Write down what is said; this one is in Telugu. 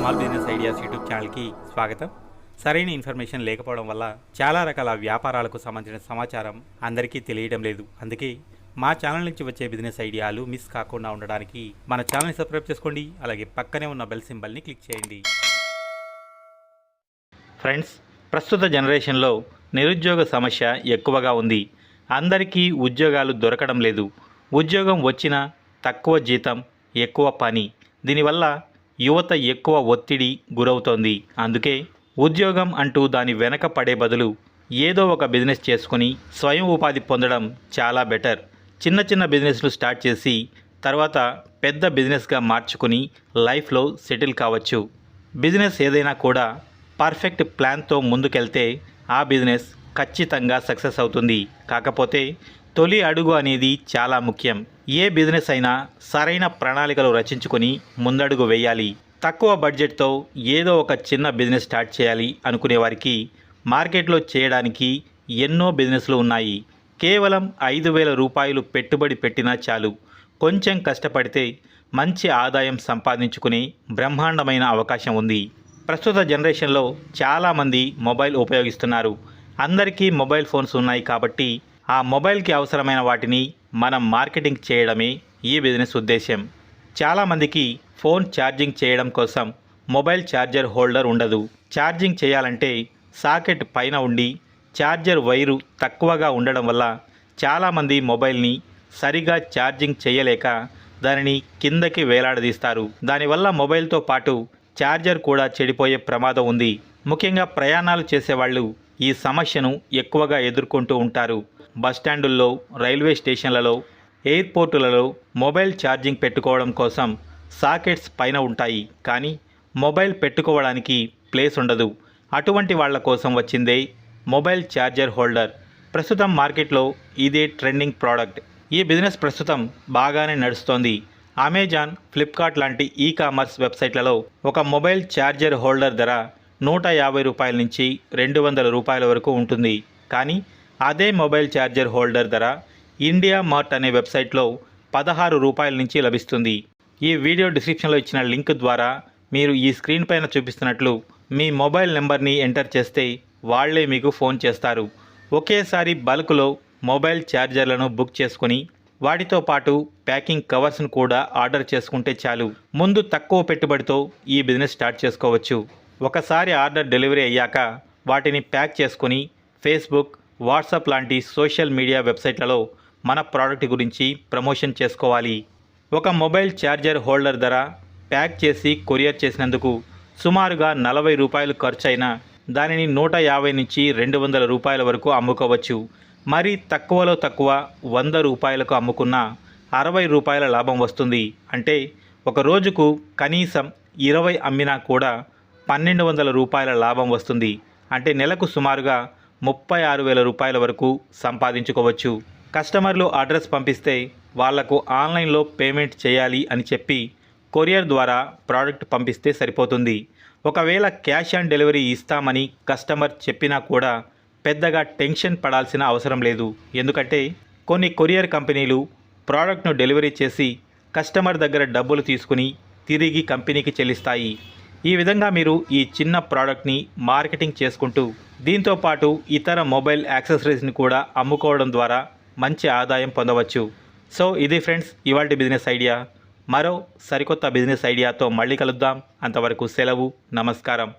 స్మాల్ బిజినెస్ ఐడియాస్ యూట్యూబ్ ఛానల్కి స్వాగతం. సరైన ఇన్ఫర్మేషన్ లేకపోవడం వల్ల చాలా రకాల వ్యాపారాలకు సంబంధించిన సమాచారం అందరికీ తెలియడం లేదు. అందుకే మా ఛానల్ నుంచి వచ్చే బిజినెస్ ఐడియాలు మిస్ కాకుండా ఉండడానికి మన ఛానల్ని సబ్స్క్రైబ్ చేసుకోండి. అలాగే పక్కనే ఉన్న బెల్ సింబల్ని క్లిక్ చేయండి. ఫ్రెండ్స్, ప్రస్తుత జనరేషన్లో నిరుద్యోగ సమస్య ఎక్కువగా ఉంది. అందరికీ ఉద్యోగాలు దొరకడం లేదు. ఉద్యోగం వచ్చినా తక్కువ జీతం, ఎక్కువ పని. దీనివల్ల యువత ఎక్కువ ఒత్తిడి గురవుతోంది. అందుకే ఉద్యోగం అంటూ దాని వెనక పడే బదులు ఏదో ఒక బిజినెస్ చేసుకుని స్వయం ఉపాధి పొందడం చాలా బెటర్. చిన్న చిన్న బిజినెస్లు స్టార్ట్ చేసి తర్వాత పెద్ద బిజినెస్గా మార్చుకుని లైఫ్లో సెటిల్ కావచ్చు. బిజినెస్ ఏదైనా కూడా పర్ఫెక్ట్ ప్లాన్తో ముందుకెళ్తే ఆ బిజినెస్ ఖచ్చితంగా సక్సెస్ అవుతుంది. కాకపోతే తొలి అడుగు అనేది చాలా ముఖ్యం. ఏ బిజినెస్ అయినా సరైన ప్రణాళికలు రచించుకొని ముందడుగు వేయాలి. తక్కువ బడ్జెట్తో ఏదో ఒక చిన్న బిజినెస్ స్టార్ట్ చేయాలి అనుకునే వారికి మార్కెట్లో చేయడానికి ఎన్నో బిజినెస్లు ఉన్నాయి. కేవలం 5,000 రూపాయలు పెట్టుబడి పెట్టినా చాలు. కొంచెం కష్టపడితే మంచి ఆదాయం సంపాదించుకునే బ్రహ్మాండమైన అవకాశం ఉంది. ప్రస్తుత జనరేషన్లో చాలామంది మొబైల్ ఉపయోగిస్తున్నారు. అందరికీ మొబైల్ ఫోన్స్ ఉన్నాయి కాబట్టి ఆ మొబైల్కి అవసరమైన వాటిని మనం మార్కెటింగ్ చేయడమే ఈ బిజినెస్ ఉద్దేశ్యం. చాలామందికి ఫోన్ ఛార్జింగ్ చేయడం కోసం మొబైల్ ఛార్జర్ హోల్డర్ ఉండదు. ఛార్జింగ్ చేయాలంటే సాకెట్ పైన ఉండి ఛార్జర్ వైరు తక్కువగా ఉండడం వల్ల చాలామంది మొబైల్ని సరిగా ఛార్జింగ్ చేయలేక దానిని కిందకి వేలాడదీస్తారు. దానివల్ల మొబైల్తో పాటు ఛార్జర్ కూడా చెడిపోయే ప్రమాదం ఉంది. ముఖ్యంగా ప్రయాణాలు చేసేవాళ్ళు ఈ సమస్యను ఎక్కువగా ఎదుర్కొంటూ ఉంటారు. బస్టాండుల్లో, రైల్వే స్టేషన్లలో, ఎయిర్పోర్టులలో మొబైల్ ఛార్జింగ్ పెట్టుకోవడం కోసం సాకెట్స్ పైన ఉంటాయి, కానీ మొబైల్ పెట్టుకోవడానికి ప్లేస్ ఉండదు. అటువంటి వాళ్ళ కోసం వచ్చిందే మొబైల్ ఛార్జర్ హోల్డర్. ప్రస్తుతం మార్కెట్లో ఇదే ట్రెండింగ్ ప్రోడక్ట్. ఈ బిజినెస్ ప్రస్తుతం బాగానే నడుస్తోంది. అమెజాన్, ఫ్లిప్కార్ట్ లాంటి కామర్స్ వెబ్సైట్లలో ఒక మొబైల్ ఛార్జర్ హోల్డర్ ధర 150 రూపాయల నుంచి 200 రూపాయల వరకు ఉంటుంది. కానీ అదే మొబైల్ ఛార్జర్ హోల్డర్ ధర ఇండియా మార్ట్ అనే వెబ్సైట్లో 16 రూపాయల నుంచి లభిస్తుంది. ఈ వీడియో డిస్క్రిప్షన్లో ఇచ్చిన లింక్ ద్వారా మీరు ఈ స్క్రీన్ పైన చూపిస్తున్నట్లు మీ మొబైల్ నెంబర్ని ఎంటర్ చేస్తే వాళ్లే మీకు ఫోన్ చేస్తారు. ఒకేసారి బల్క్లో మొబైల్ ఛార్జర్లను బుక్ చేసుకుని వాటితో పాటు ప్యాకింగ్ కవర్స్ను కూడా ఆర్డర్ చేసుకుంటే చాలు. ముందు తక్కువ పెట్టుబడితో ఈ బిజినెస్ స్టార్ట్ చేసుకోవచ్చు. ఒకసారి ఆర్డర్ డెలివరీ అయ్యాక వాటిని ప్యాక్ చేసుకుని ఫేస్బుక్, వాట్సాప్ లాంటి సోషల్ మీడియా వెబ్సైట్లలో మన ప్రోడక్ట్ గురించి ప్రమోషన్ చేసుకోవాలి. ఒక మొబైల్ ఛార్జర్ హోల్డర్ ధర ప్యాక్ చేసి కొరియర్ చేసినందుకు సుమారుగా 40 రూపాయలు ఖర్చు అయినా దానిని 150 నుంచి 200 రూపాయల వరకు అమ్ముకోవచ్చు. మరీ తక్కువలో తక్కువ 100 రూపాయలకు అమ్ముకున్న 60 రూపాయల లాభం వస్తుంది. అంటే ఒక రోజుకు కనీసం 20 అమ్మినా కూడా 1,200 రూపాయల లాభం వస్తుంది. అంటే నెలకు సుమారుగా 36,000 రూపాయల వరకు సంపాదించుకోవచ్చు. కస్టమర్లు అడ్రస్ పంపిస్తే వాళ్లకు ఆన్లైన్లో పేమెంట్ చేయాలి అని చెప్పి కొరియర్ ద్వారా ప్రోడక్ట్ పంపిస్తే సరిపోతుంది. ఒకవేళ క్యాష్ ఆన్ డెలివరీ ఇస్తామని కస్టమర్ చెప్పినా కూడా పెద్దగా టెన్షన్ పడాల్సిన అవసరం లేదు. ఎందుకంటే కొన్ని కొరియర్ కంపెనీలు ప్రోడక్ట్ను డెలివరీ చేసి కస్టమర్ దగ్గర డబ్బులు తీసుకుని తిరిగి కంపెనీకి చెల్లిస్తాయి. ఈ విధంగా మీరు ఈ చిన్న ప్రోడక్ట్ని మార్కెటింగ్ చేసుకుంటూ దీంతో పాటు ఇతర మొబైల్ యాక్సెసరీస్ని కూడా అమ్ముకోవడం ద్వారా మంచి ఆదాయం పొందవచ్చు. సో ఇది ఫ్రెండ్స్ ఇవాల్టి బిజినెస్ ఐడియా. మరో సరికొత్త బిజినెస్ ఐడియాతో మళ్ళీ కలుద్దాం. అంతవరకు సెలవు, నమస్కారం.